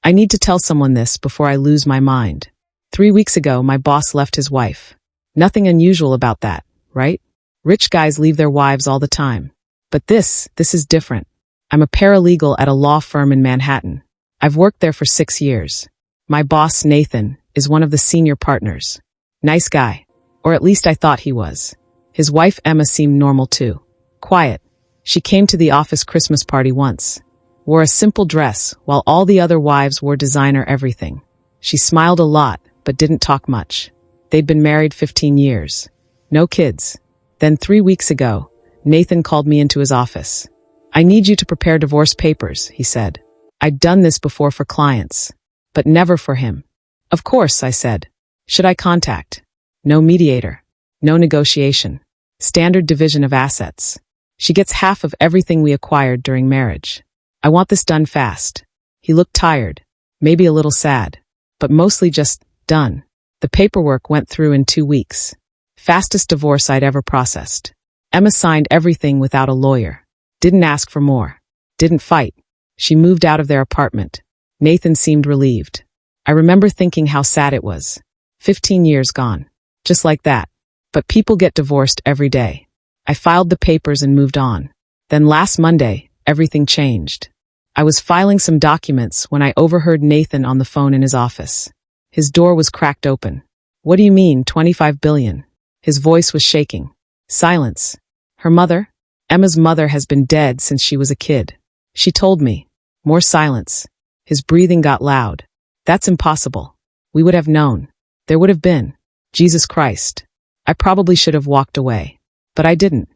I need to tell someone this before I lose my mind. 3 weeks ago, my boss left his wife. Nothing unusual about that, right? Rich guys leave their wives all the time. But this is different. I'm a paralegal at a law firm in Manhattan. I've worked there for 6 years. My boss, Nathan, is one of the senior partners. Nice guy. Or at least I thought he was. His wife, Emma, seemed normal too. Quiet. She came to the office Christmas party once. Wore a simple dress, while all the other wives wore designer everything. She smiled a lot, but didn't talk much. They'd been married 15 years. No kids. Then 3 weeks ago, Nathan called me into his office. I need you to prepare divorce papers, he said. I'd done this before for clients, but never for him. Of course, I said. Should I contact? No mediator. No negotiation. Standard division of assets. She gets half of everything we acquired during marriage. I want this done fast. He looked tired, maybe a little sad, but mostly just done. The paperwork went through in 2 weeks. Fastest divorce I'd ever processed. Emma signed everything without a lawyer. Didn't ask for more. Didn't fight. She moved out of their apartment. Nathan seemed relieved. I remember thinking how sad it was. 15 years gone. Just like that. But people get divorced every day. I filed the papers and moved on. Then last Monday, everything changed. I was filing some documents when I overheard Nathan on the phone in his office. His door was cracked open. What do you mean, 25 billion? His voice was shaking. Silence. Her mother? Emma's mother has been dead since she was a kid. She told me. More silence. His breathing got loud. That's impossible. We would have known. There would have been. Jesus Christ. I probably should have walked away. But I didn't.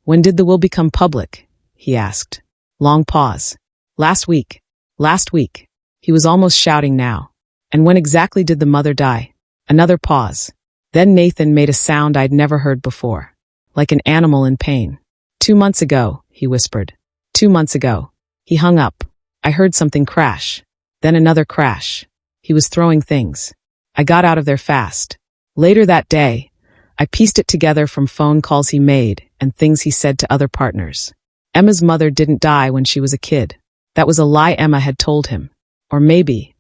When did the will become public? He asked. Long pause. Last week. Last week. He was almost shouting now. And when exactly did the mother die? Another pause. Then Nathan made a sound I'd never heard before. Like an animal in pain. 2 months ago, he whispered. 2 months ago. He hung up. I heard something crash. Then another crash. He was throwing things. I got out of there fast. Later that day, I pieced it together from phone calls he made and things he said to other partners. Emma's mother didn't die when she was a kid. That was a lie Emma had told him. Or maybe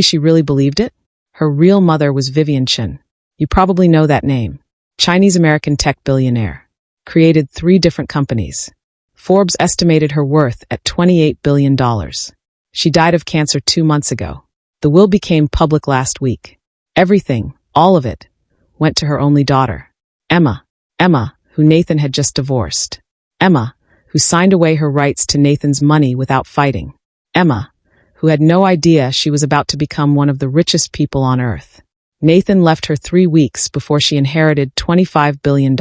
she really believed it? Her real mother was Vivian Chen. You probably know that name. Chinese-American tech billionaire. Created 3 different companies. Forbes estimated her worth at $28 billion. She died of cancer 2 months ago. The will became public last week. Everything, all of it, went to her only daughter. Emma, who Nathan had just divorced. Emma, who signed away her rights to Nathan's money without fighting. Emma, who had no idea she was about to become one of the richest people on earth. Nathan left her 3 weeks before she inherited $25 billion.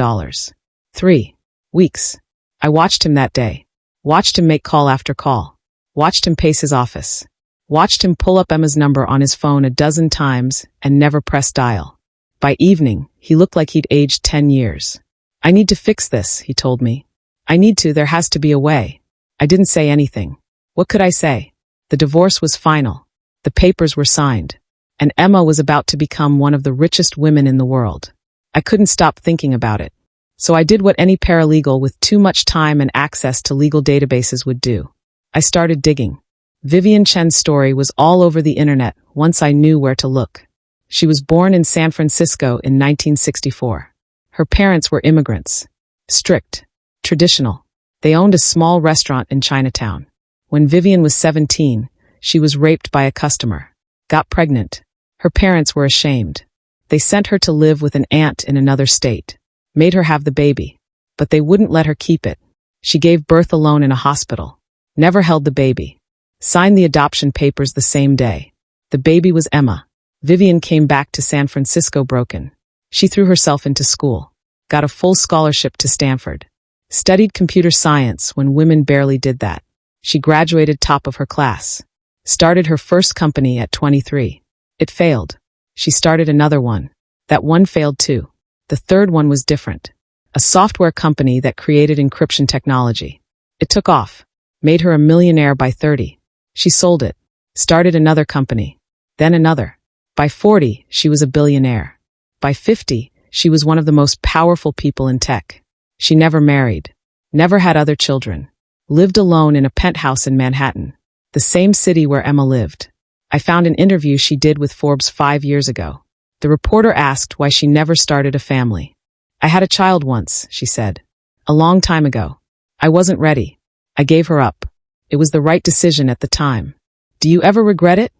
3 weeks. I watched him that day. Watched him make call after call. Watched him pace his office. Watched him pull up Emma's number on his phone a dozen times and never press dial. By evening, he looked like he'd aged 10 years. I need to fix this, he told me. I need to, there has to be a way. I didn't say anything. What could I say? The divorce was final. The papers were signed. And Emma was about to become one of the richest women in the world. I couldn't stop thinking about it. So I did what any paralegal with too much time and access to legal databases would do. I started digging. Vivian Chen's story was all over the internet once I knew where to look. She was born in San Francisco in 1964. Her parents were immigrants. Strict. Traditional. They owned a small restaurant in Chinatown. When Vivian was 17, she was raped by a customer. Got pregnant. Her parents were ashamed. They sent her to live with an aunt in another state. Made her have the baby. But they wouldn't let her keep it. She gave birth alone in a hospital. Never held the baby. Signed the adoption papers the same day. The baby was Emma. Vivian came back to San Francisco broken. She threw herself into school. Got a full scholarship to Stanford. Studied computer science when women barely did that. She graduated top of her class. Started her first company at 23. It failed. She started another one. That one failed too. The third one was different. A software company that created encryption technology. It took off. Made her a millionaire by 30. She sold it. Started another company. Then another. By 40, she was a billionaire. By 50, she was one of the most powerful people in tech. She never married. Never had other children. Lived alone in a penthouse in Manhattan. The same city where Emma lived. I found an interview she did with Forbes 5 years ago. The reporter asked why she never started a family. I had a child once, she said. A long time ago. I wasn't ready. I gave her up. It was the right decision at the time. Do you ever regret it?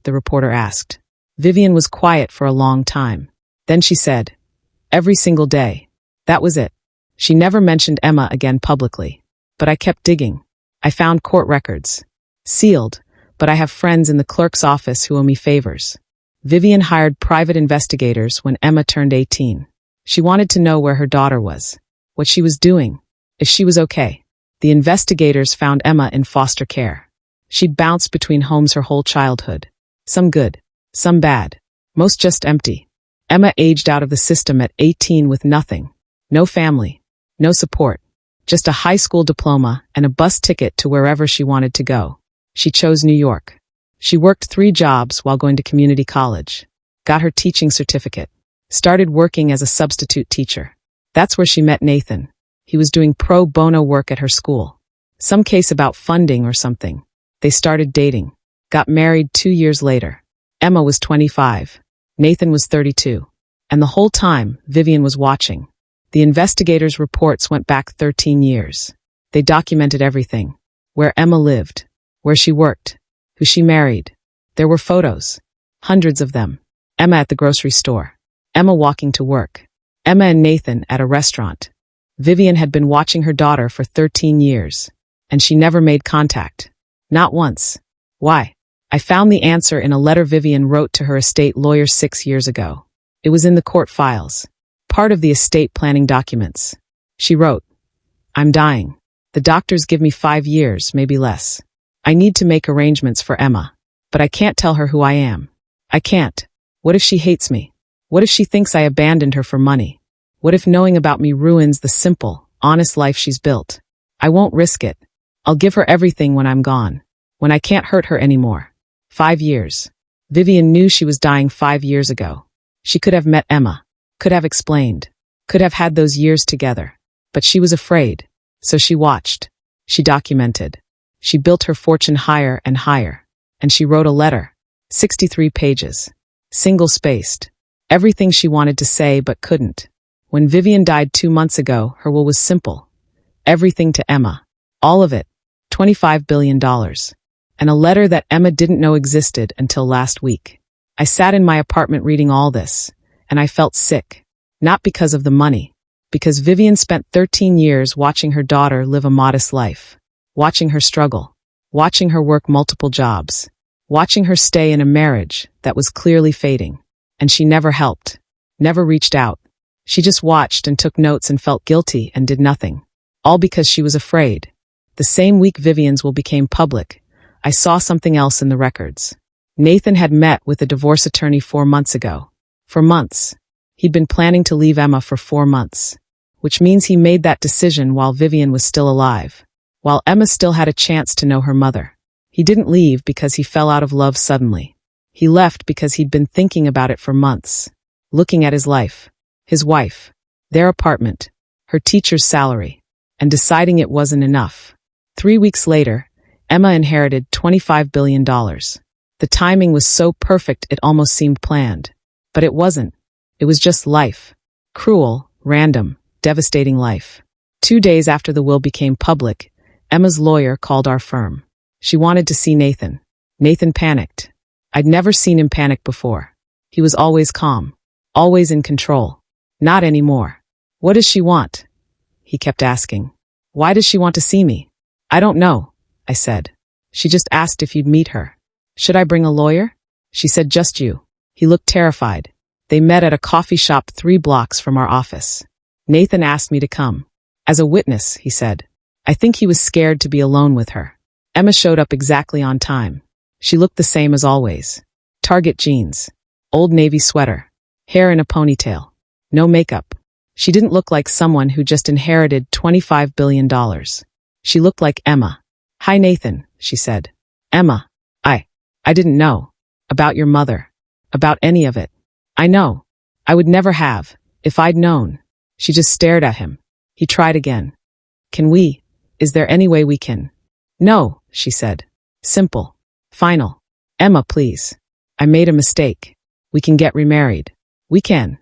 The reporter asked. Vivian was quiet for a long time. Then she said, every single day. That was it. She never mentioned Emma again publicly. But I kept digging. I found court records. Sealed, but I have friends in the clerk's office who owe me favors. Vivian hired private investigators when Emma turned 18. She wanted to know where her daughter was, what she was doing, if she was okay. The investigators found Emma in foster care. She'd bounced between homes her whole childhood. Some good, some bad, most just empty. Emma aged out of the system at 18 with nothing. No family, no support, just a high school diploma and a bus ticket to wherever she wanted to go. She chose New York. She worked 3 jobs while going to community college, got her teaching certificate, started working as a substitute teacher. That's where she met Nathan. He was doing pro bono work at her school. Some case about funding or something. They started dating, got married 2 years later. Emma was 25. Nathan was 32. And the whole time, Vivian was watching. The investigators' reports went back 13 years. They documented everything. Where Emma lived, where she worked, who she married. There were photos. Hundreds of them. Emma at the grocery store. Emma walking to work. Emma and Nathan at a restaurant. Vivian had been watching her daughter for 13 years. And she never made contact. Not once. Why? I found the answer in a letter Vivian wrote to her estate lawyer 6 years ago. It was in the court files. Part of the estate planning documents. She wrote, I'm dying. The doctors give me 5 years, maybe less. I need to make arrangements for Emma. But I can't tell her who I am. I can't. What if she hates me? What if she thinks I abandoned her for money? What if knowing about me ruins the simple, honest life she's built? I won't risk it. I'll give her everything when I'm gone. When I can't hurt her anymore. 5 years. Vivian knew she was dying 5 years ago. She could have met Emma. Could have explained. Could have had those years together. But she was afraid. So she watched. She documented. She built her fortune higher and higher. And she wrote a letter. 63 pages. Single-spaced. Everything she wanted to say but couldn't. When Vivian died 2 months ago, her will was simple. Everything to Emma. All of it. $25 billion. And a letter that Emma didn't know existed until last week. I sat in my apartment reading all this, and I felt sick. Not because of the money. Because Vivian spent 13 years watching her daughter live a modest life. Watching her struggle. Watching her work multiple jobs. Watching her stay in a marriage that was clearly fading. And she never helped. Never reached out. She just watched and took notes and felt guilty and did nothing. All because she was afraid. The same week Vivian's will became public, I saw something else in the records. Nathan had met with a divorce attorney 4 months ago. For months. He'd been planning to leave Emma for 4 months. Which means he made that decision while Vivian was still alive. While Emma still had a chance to know her mother. He didn't leave because he fell out of love suddenly. He left because he'd been thinking about it for months. Looking at his life. His wife. Their apartment. Her teacher's salary. And deciding it wasn't enough. 3 weeks later, Emma inherited $25 billion. The timing was so perfect it almost seemed planned. But it wasn't. It was just life. Cruel, random, devastating life. 2 days after the will became public, Emma's lawyer called our firm. She wanted to see Nathan. Nathan panicked. I'd never seen him panic before. He was always calm. Always in control. Not anymore. What does she want? He kept asking. Why does she want to see me? I don't know, I said. She just asked if you'd meet her. Should I bring a lawyer? She said just you. He looked terrified. They met at a coffee shop 3 blocks from our office. Nathan asked me to come. As a witness, he said. I think he was scared to be alone with her. Emma showed up exactly on time. She looked the same as always. Target jeans. Old navy sweater. Hair in a ponytail. No makeup. She didn't look like someone who just inherited $25 billion. She looked like Emma. Hi Nathan, she said. Emma. I didn't know. About your mother. About any of it. I know. I would never have, if I'd known. She just stared at him. He tried again. Is there any way we can? No, she said. Simple. Final. Emma, please. I made a mistake. We can get remarried. We can.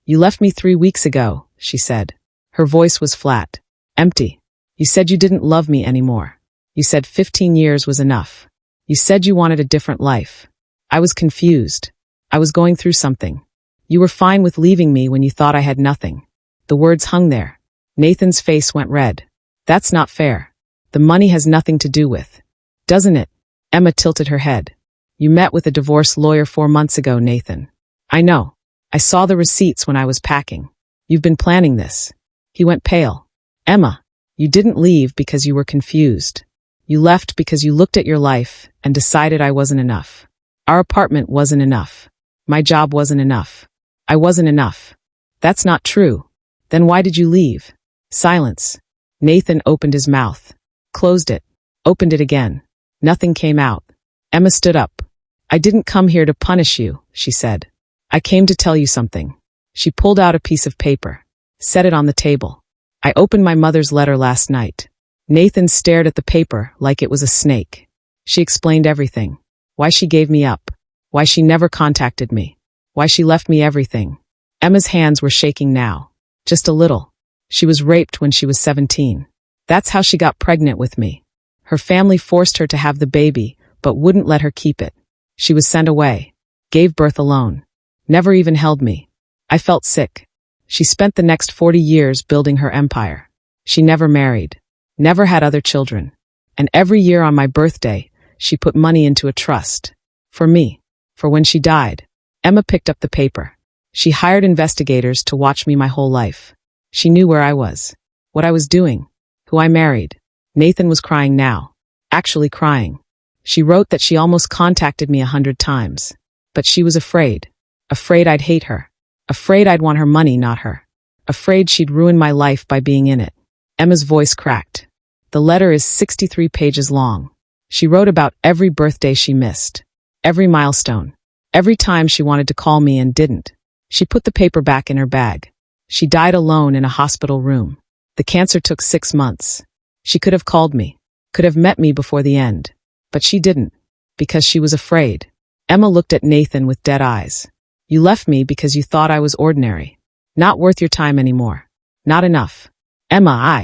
You left me 3 weeks ago, she said. Her voice was flat, empty. You said you didn't love me anymore. You said 15 years was enough. You said you wanted a different life. I was confused. I was going through something. You were fine with leaving me when you thought I had nothing. The words hung there. Nathan's face went red. That's not fair. The money has nothing to do with. Doesn't it? Emma tilted her head. You met with a divorce lawyer 4 months ago, Nathan. I know. I saw the receipts when I was packing. You've been planning this. He went pale. Emma, you didn't leave because you were confused. You left because you looked at your life and decided I wasn't enough. Our apartment wasn't enough. My job wasn't enough. I wasn't enough. That's not true. Then why did you leave? Silence. Nathan opened his mouth, closed it, opened it again. Nothing came out. Emma stood up. I didn't come here to punish you, she said. I came to tell you something. She pulled out a piece of paper, set it on the table. I opened my mother's letter last night. Nathan stared at the paper like it was a snake. She explained everything. Why she gave me up. Why she never contacted me. Why she left me everything. Emma's hands were shaking now. Just a little. She was raped when she was 17. That's how she got pregnant with me. Her family forced her to have the baby, but wouldn't let her keep it. She was sent away. Gave birth alone. Never even held me. I felt sick. She spent the next 40 years building her empire. She never married. Never had other children. And every year on my birthday, she put money into a trust. For me. For when she died. Emma picked up the paper. She hired investigators to watch me my whole life. She knew where I was. What I was doing. Who I married. Nathan was crying now. Actually crying. She wrote that she almost contacted me 100 times. But she was afraid. Afraid I'd hate her. Afraid I'd want her money, not her. Afraid she'd ruin my life by being in it. Emma's voice cracked. The letter is 63 pages long. She wrote about every birthday she missed. Every milestone. Every time she wanted to call me and didn't. She put the paper back in her bag. She died alone in a hospital room. The cancer took 6 months. She could have called me. Could have met me before the end. But she didn't. Because she was afraid. Emma looked at Nathan with dead eyes. You left me because you thought I was ordinary. Not worth your time anymore. Not enough. Emma,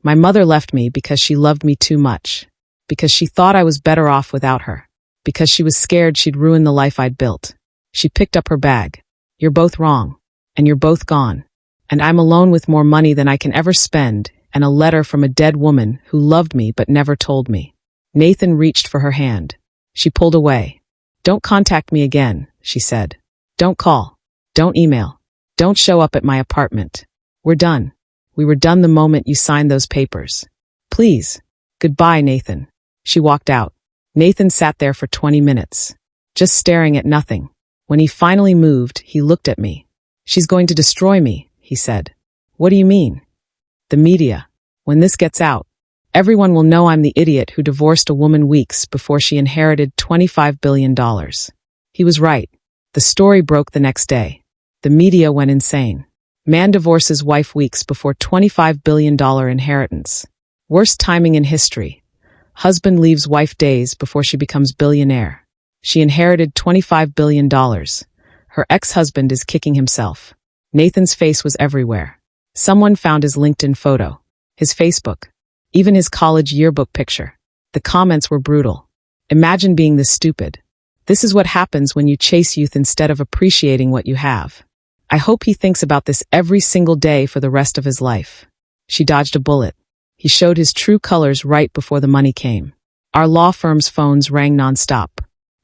my mother left me because she loved me too much. Because she thought I was better off without her. Because she was scared she'd ruin the life I'd built. She picked up her bag. You're both wrong. And you're both gone. And I'm alone with more money than I can ever spend, and a letter from a dead woman who loved me but never told me. Nathan reached for her hand. She pulled away. Don't contact me again, she said. Don't call. Don't email. Don't show up at my apartment. We're done. We were done the moment you signed those papers. Please. Goodbye, Nathan. She walked out. Nathan sat there for 20 minutes, just staring at nothing. When he finally moved, he looked at me. She's going to destroy me, he said. What do you mean? The media. When this gets out, everyone will know I'm the idiot who divorced a woman weeks before she inherited $25 billion. He was right. The story broke the next day. The media went insane. Man divorces wife weeks before $25 billion inheritance. Worst timing in history. Husband leaves wife days before she becomes billionaire. She inherited $25 billion. Her ex-husband is kicking himself. Nathan's face was everywhere. Someone found his LinkedIn photo, his Facebook, even his college yearbook picture. The comments were brutal. Imagine being this stupid. This is what happens when you chase youth instead of appreciating what you have. I hope he thinks about this every single day for the rest of his life. She dodged a bullet. He showed his true colors right before the money came. Our law firm's phones rang nonstop.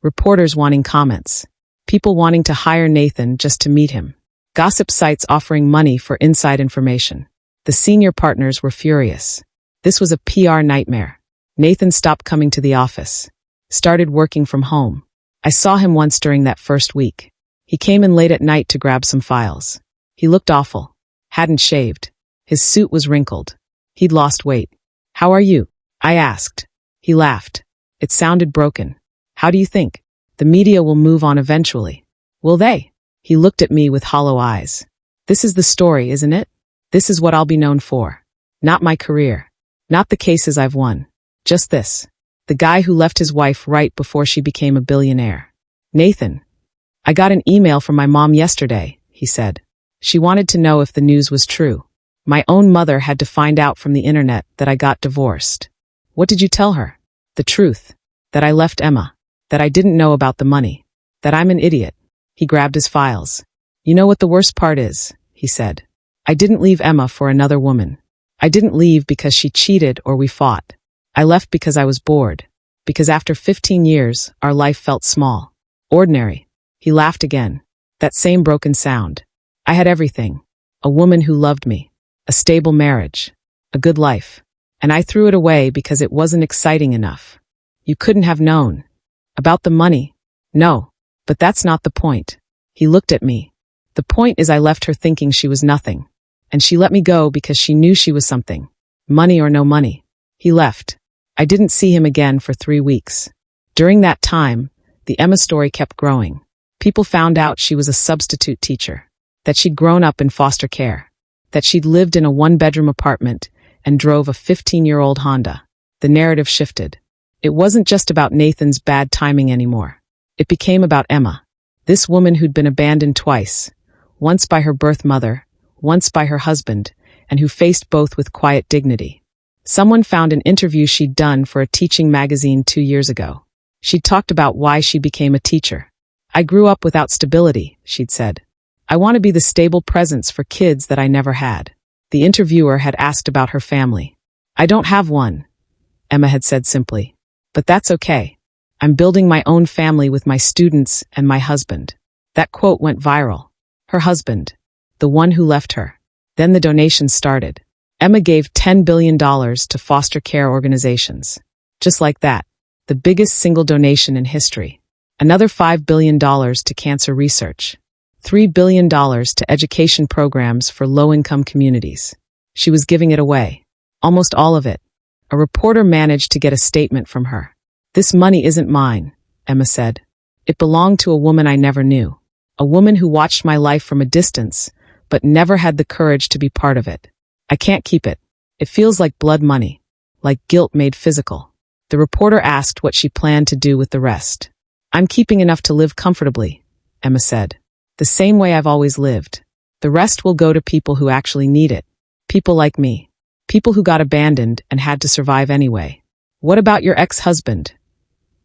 Reporters wanting comments. People wanting to hire Nathan just to meet him. Gossip sites offering money for inside information. The senior partners were furious. This was a PR nightmare. Nathan stopped coming to the office. Started working from home. I saw him once during that first week. He came in late at night to grab some files. He looked awful. Hadn't shaved. His suit was wrinkled. He'd lost weight. How are you? I asked. He laughed. It sounded broken. How do you think? The media will move on eventually. Will they? He looked at me with hollow eyes. This is the story, isn't it? This is what I'll be known for. Not my career. Not the cases I've won. Just this. The guy who left his wife right before she became a billionaire. Nathan. I got an email from my mom yesterday, he said. She wanted to know if the news was true. My own mother had to find out from the internet that I got divorced. What did you tell her? The truth. That I left Emma. That I didn't know about the money. That I'm an idiot. He grabbed his files. You know what the worst part is, he said. I didn't leave Emma for another woman. I didn't leave because she cheated or we fought. I left because I was bored. Because after 15 years, our life felt small. Ordinary. He laughed again. That same broken sound. I had everything. A woman who loved me. A stable marriage. A good life. And I threw it away because it wasn't exciting enough. You couldn't have known. About the money? No. But that's not the point. He looked at me. The point is I left her thinking she was nothing. And she let me go because she knew she was something. Money or no money. He left. I didn't see him again for 3 weeks. During that time, the Emma story kept growing. People found out she was a substitute teacher. That she'd grown up in foster care. That she'd lived in a 1-bedroom apartment and drove a 15-year-old Honda. The narrative shifted. It wasn't just about Nathan's bad timing anymore. It became about Emma. This woman who'd been abandoned twice. Once by her birth mother, once by her husband, and who faced both with quiet dignity. Someone found an interview she'd done for a teaching magazine 2 years ago. She'd talked about why she became a teacher. I grew up without stability, she'd said. I want to be the stable presence for kids that I never had. The interviewer had asked about her family. I don't have one, Emma had said simply. But that's okay. I'm building my own family with my students and my husband. That quote went viral. Her husband. The one who left her. Then the donations started. Emma gave $10 billion to foster care organizations. Just like that. The biggest single donation in history. Another $5 billion to cancer research. $3 billion to education programs for low-income communities. She was giving it away. Almost all of it. A reporter managed to get a statement from her. This money isn't mine, Emma said. It belonged to a woman I never knew. A woman who watched my life from a distance, but never had the courage to be part of it. I can't keep it. It feels like blood money. Like guilt made physical. The reporter asked what she planned to do with the rest. I'm keeping enough to live comfortably, Emma said. The same way I've always lived. The rest will go to people who actually need it. People like me. People who got abandoned and had to survive anyway. What about your ex-husband?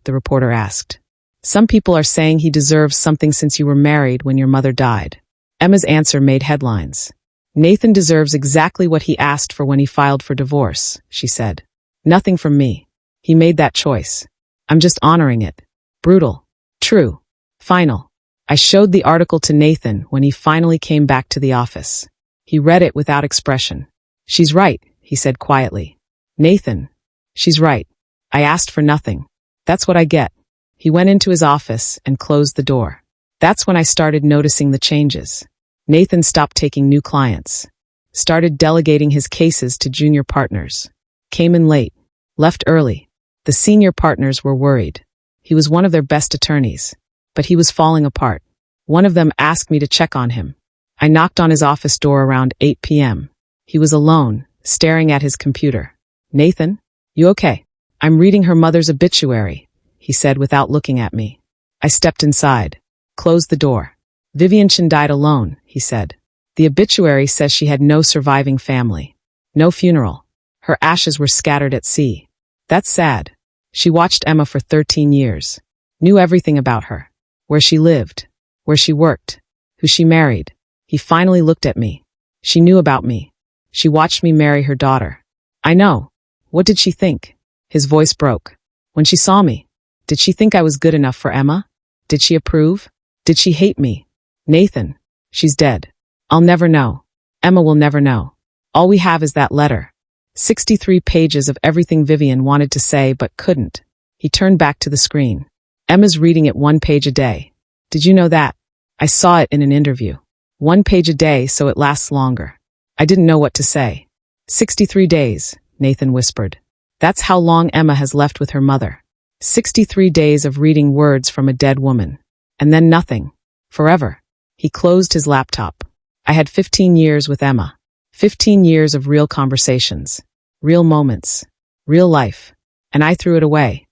The reporter asked. Some people are saying he deserves something since you were married when your mother died. Emma's answer made headlines. Nathan deserves exactly what he asked for when he filed for divorce, she said. Nothing from me. He made that choice. I'm just honoring it. Brutal. True. Final. I showed the article to Nathan when he finally came back to the office. He read it without expression. She's right, he said quietly. Nathan. She's right. I asked for nothing. That's what I get. He went into his office and closed the door. That's when I started noticing the changes. Nathan stopped taking new clients. Started delegating his cases to junior partners. Came in late. Left early. The senior partners were worried. He was one of their best attorneys. But he was falling apart. One of them asked me to check on him. I knocked on his office door around 8 p.m. He was alone, staring at his computer. Nathan, you okay? I'm reading her mother's obituary, he said without looking at me. I stepped inside. Closed the door. Vivian Chin died alone, he said. The obituary says she had no surviving family. No funeral. Her ashes were scattered at sea. That's sad. She watched Emma for 13 years. Knew everything about her. Where she lived. Where she worked. Who she married. He finally looked at me. She knew about me. She watched me marry her daughter. I know. What did she think? His voice broke. When she saw me, did she think I was good enough for Emma? Did she approve? Did she hate me? Nathan, she's dead. I'll never know. Emma will never know. All we have is that letter. 63 pages of everything Vivian wanted to say but couldn't. He turned back to the screen. Emma's reading it 1 page a day. Did you know that? I saw it in an interview. 1 page a day so it lasts longer. I didn't know what to say. 63 days, Nathan whispered. That's how long Emma has left with her mother. 63 days of reading words from a dead woman. And then nothing. Forever. He closed his laptop. I had 15 years with Emma. 15 years of real conversations. Real moments. Real life. And I threw it away.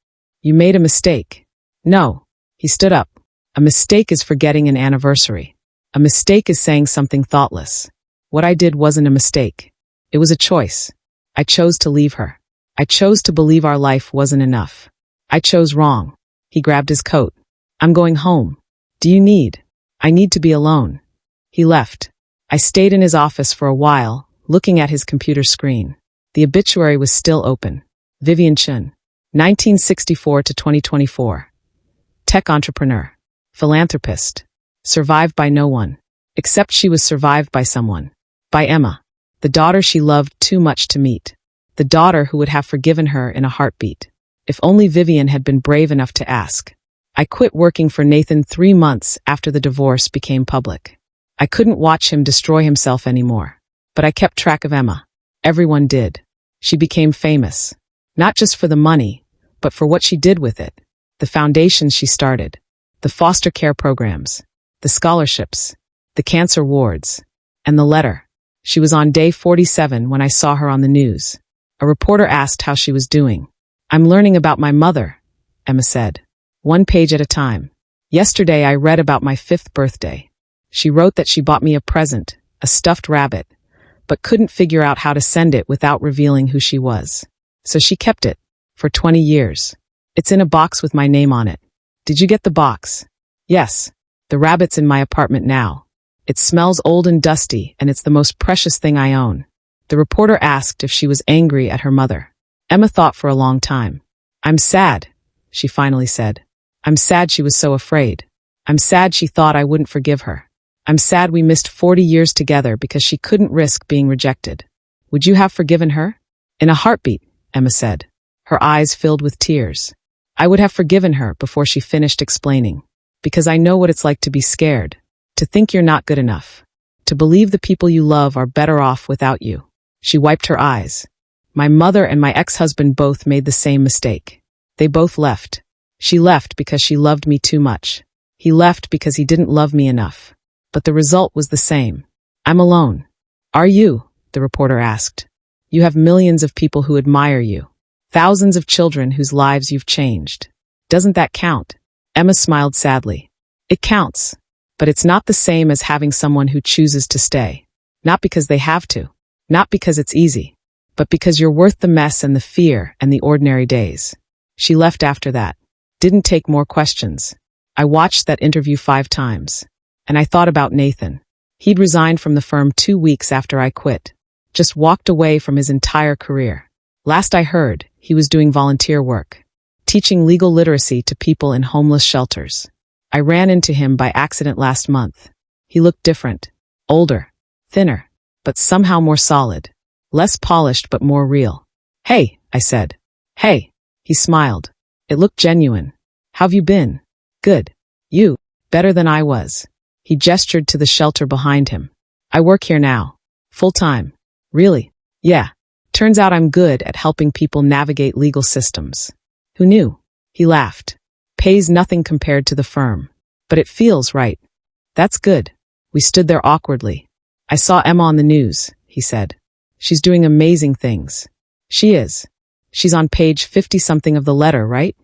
You made a mistake. No. He stood up. A mistake is forgetting an anniversary. A mistake is saying something thoughtless. What I did wasn't a mistake. It was a choice. I chose to leave her. I chose to believe our life wasn't enough. I chose wrong. He grabbed his coat. I'm going home. Do you need? I need to be alone. He left. I stayed in his office for a while, looking at his computer screen. The obituary was still open. Vivian Chun, 1964 to 2024. Tech entrepreneur. Philanthropist. Survived by no one. Except she was survived by someone. By Emma. The daughter she loved too much to meet. The daughter who would have forgiven her in a heartbeat. If only Vivian had been brave enough to ask. I quit working for Nathan 3 months after the divorce became public. I couldn't watch him destroy himself anymore. But I kept track of Emma. Everyone did. She became famous. Not just for the money, but for what she did with it. The foundations she started. The foster care programs. The scholarships. The cancer wards. And the letter. She was on day 47 when I saw her on the news. A reporter asked how she was doing. I'm learning about my mother, Emma said. 1 page at a time. Yesterday I read about my 5th birthday. She wrote that she bought me a present, a stuffed rabbit, but couldn't figure out how to send it without revealing who she was. So she kept it. For 20 years. It's in a box with my name on it. Did you get the box? Yes. The rabbit's in my apartment now. It smells old and dusty, and it's the most precious thing I own. The reporter asked if she was angry at her mother. Emma thought for a long time. I'm sad, she finally said. I'm sad she was so afraid. I'm sad she thought I wouldn't forgive her. I'm sad we missed 40 years together because she couldn't risk being rejected. Would you have forgiven her? In a heartbeat, Emma said. Her eyes filled with tears. I would have forgiven her before she finished explaining. Because I know what it's like to be scared. To think you're not good enough. To believe the people you love are better off without you. She wiped her eyes. My mother and my ex-husband both made the same mistake. They both left. She left because she loved me too much. He left because he didn't love me enough. But the result was the same. I'm alone. Are you? The reporter asked. You have millions of people who admire you. Thousands of children whose lives you've changed. Doesn't that count? Emma smiled sadly. It counts. But it's not the same as having someone who chooses to stay. Not because they have to. Not because it's easy. But because you're worth the mess and the fear and the ordinary days. She left after that. Didn't take more questions. I watched that interview 5 times. And I thought about Nathan. He'd resigned from the firm 2 weeks after I quit. Just walked away from his entire career. Last I heard, he was doing volunteer work. Teaching legal literacy to people in homeless shelters. I ran into him by accident last month. He looked different. Older. Thinner. But somehow more solid. Less polished but more real. Hey, I said. Hey. He smiled. It looked genuine. How've you been? Good. You? Better than I was. He gestured to the shelter behind him. I work here now. Full time. Really? Yeah. Turns out I'm good at helping people navigate legal systems. Who knew? He laughed. Pays nothing compared to the firm. But it feels right. That's good. We stood there awkwardly. I saw Emma on the news, he said. She's doing amazing things. She is. She's on page 50-something of the letter, right?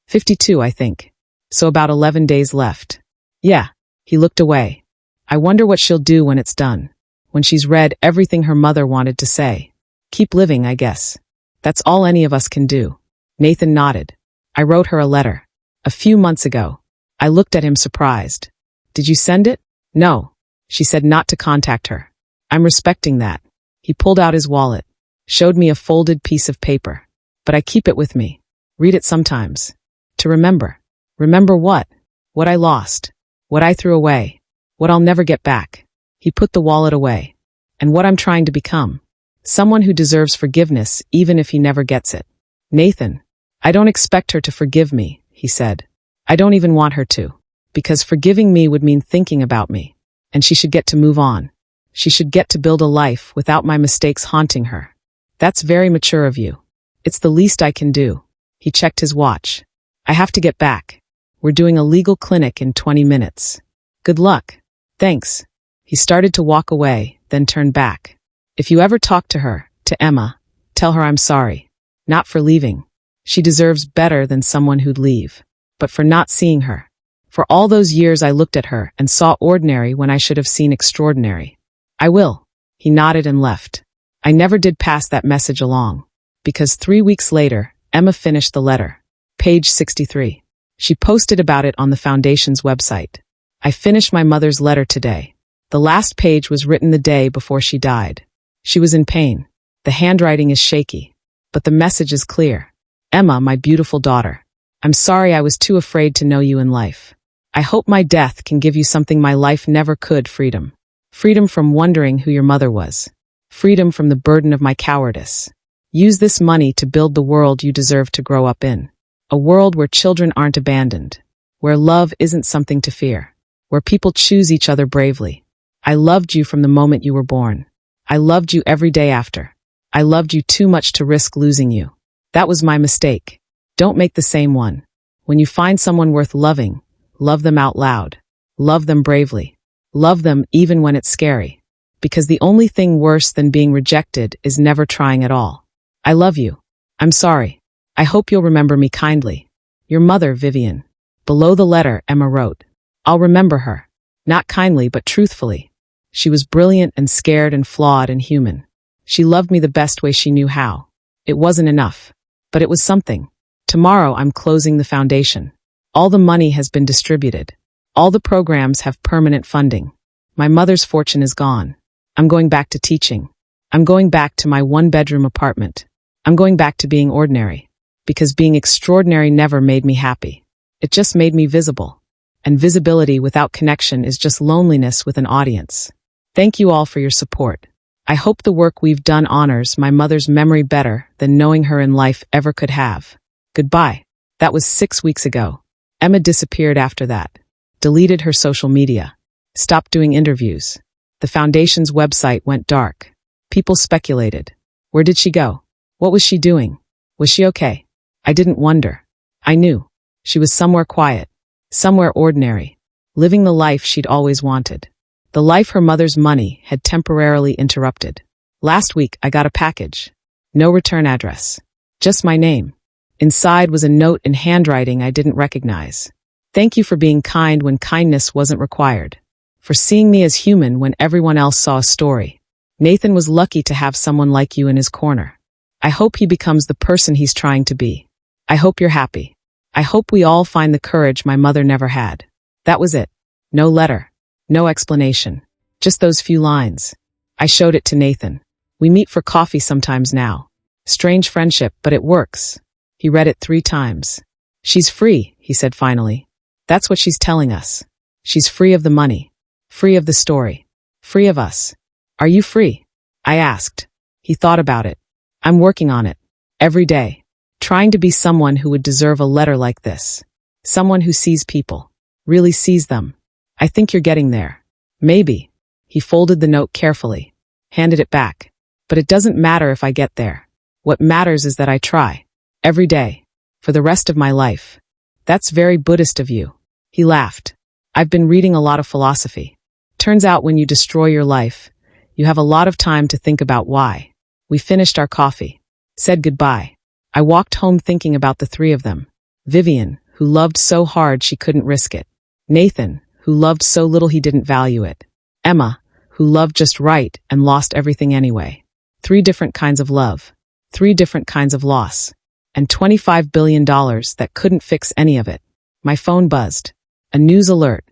52, I think. So about 11 days left. Yeah. He looked away. I wonder what she'll do when it's done. When she's read everything her mother wanted to say. Keep living, I guess. That's all any of us can do. Nathan nodded. I wrote her a letter. A few months ago. I looked at him surprised. Did you send it? No. She said not to contact her. I'm respecting that. He pulled out his wallet. Showed me a folded piece of paper. But I keep it with me. Read it sometimes. To remember. Remember what? What I lost. What I threw away. What I'll never get back. He put the wallet away. And what I'm trying to become. Someone who deserves forgiveness even if he never gets it. Nathan. I don't expect her to forgive me, he said. I don't even want her to. Because forgiving me would mean thinking about me. And she should get to move on. She should get to build a life without my mistakes haunting her. That's very mature of you. It's the least I can do. He checked his watch. I have to get back. We're doing a legal clinic in 20 minutes. Good luck. Thanks. He started to walk away, then turned back. If you ever talk to her, to Emma, tell her I'm sorry. Not for leaving. She deserves better than someone who'd leave. But for not seeing her. For all those years I looked at her and saw ordinary when I should have seen extraordinary. I will. He nodded and left. I never did pass that message along. Because 3 weeks later, Emma finished the letter. Page 63. She posted about it on the foundation's website. I finished my mother's letter today. The last page was written the day before she died. She was in pain. The handwriting is shaky. But the message is clear. Emma, my beautiful daughter. I'm sorry I was too afraid to know you in life. I hope my death can give you something my life never could, freedom. Freedom from wondering who your mother was. Freedom from the burden of my cowardice. Use this money to build the world you deserve to grow up in. A world where children aren't abandoned. Where love isn't something to fear. Where people choose each other bravely. I loved you from the moment you were born. I loved you every day after. I loved you too much to risk losing you. That was my mistake. Don't make the same one. When you find someone worth loving, love them out loud. Love them bravely. Love them even when it's scary. Because the only thing worse than being rejected is never trying at all. I love you. I'm sorry. I hope you'll remember me kindly. Your mother, Vivian. Below the letter, Emma wrote. I'll remember her. Not kindly, but truthfully. She was brilliant and scared and flawed and human. She loved me the best way she knew how. It wasn't enough. But it was something. Tomorrow I'm closing the foundation. All the money has been distributed. All the programs have permanent funding. My mother's fortune is gone. I'm going back to teaching. I'm going back to my one-bedroom apartment. I'm going back to being ordinary. Because being extraordinary never made me happy. It just made me visible. And visibility without connection is just loneliness with an audience. Thank you all for your support. I hope the work we've done honors my mother's memory better than knowing her in life ever could have. Goodbye. That was 6 weeks ago. Emma disappeared after that. Deleted her social media. Stopped doing interviews. The foundation's website went dark. People speculated. Where did she go? What was she doing? Was she okay? I didn't wonder. I knew. She was somewhere quiet. Somewhere ordinary. Living the life she'd always wanted. The life her mother's money had temporarily interrupted. Last week, I got a package. No return address. Just my name. Inside was a note in handwriting I didn't recognize. Thank you for being kind when kindness wasn't required. For seeing me as human when everyone else saw a story. Nathan was lucky to have someone like you in his corner. I hope he becomes the person he's trying to be. I hope you're happy. I hope we all find the courage my mother never had. That was it. No letter. No explanation. Just those few lines. I showed it to Nathan. We meet for coffee sometimes now. Strange friendship, but it works. He read it 3 times. She's free, he said finally. That's what she's telling us. She's free of the money. Free of the story. Free of us. Are you free? I asked. He thought about it. I'm working on it. Every day. Trying to be someone who would deserve a letter like this. Someone who sees people. Really sees them. I think you're getting there. Maybe. He folded the note carefully. Handed it back. But it doesn't matter if I get there. What matters is that I try. Every day. For the rest of my life. That's very Buddhist of you. He laughed. I've been reading a lot of philosophy. Turns out when you destroy your life, you have a lot of time to think about why. We finished our coffee. Said goodbye. I walked home thinking about the 3 of them. Vivian, who loved so hard she couldn't risk it. Nathan, who loved so little he didn't value it. Emma, who loved just right and lost everything anyway. 3 different kinds of love. 3 different kinds of loss. And $25 billion that couldn't fix any of it. My phone buzzed. A news alert.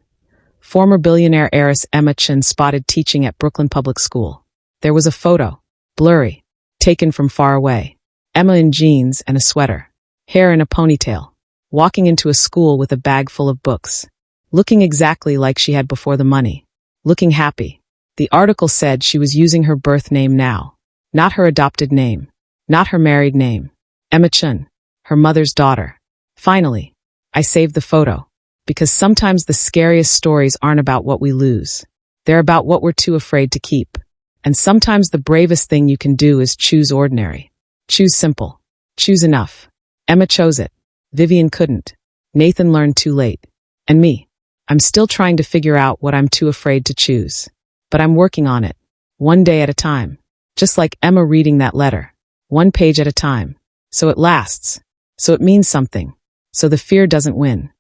Former billionaire heiress Emma Chin spotted teaching at Brooklyn Public School. There was a photo. Blurry. Taken from far away. Emma in jeans and a sweater. Hair in a ponytail. Walking into a school with a bag full of books. Looking exactly like she had before the money. Looking happy. The article said she was using her birth name now. Not her adopted name. Not her married name. Emma Chun. Her mother's daughter. Finally. I saved the photo. Because sometimes the scariest stories aren't about what we lose. They're about what we're too afraid to keep. And sometimes the bravest thing you can do is choose ordinary. Choose simple. Choose enough. Emma chose it. Vivian couldn't. Nathan learned too late. And me. I'm still trying to figure out what I'm too afraid to choose. But I'm working on it. One day at a time. Just like Emma reading that letter. 1 page at a time. So it lasts. So it means something. So the fear doesn't win.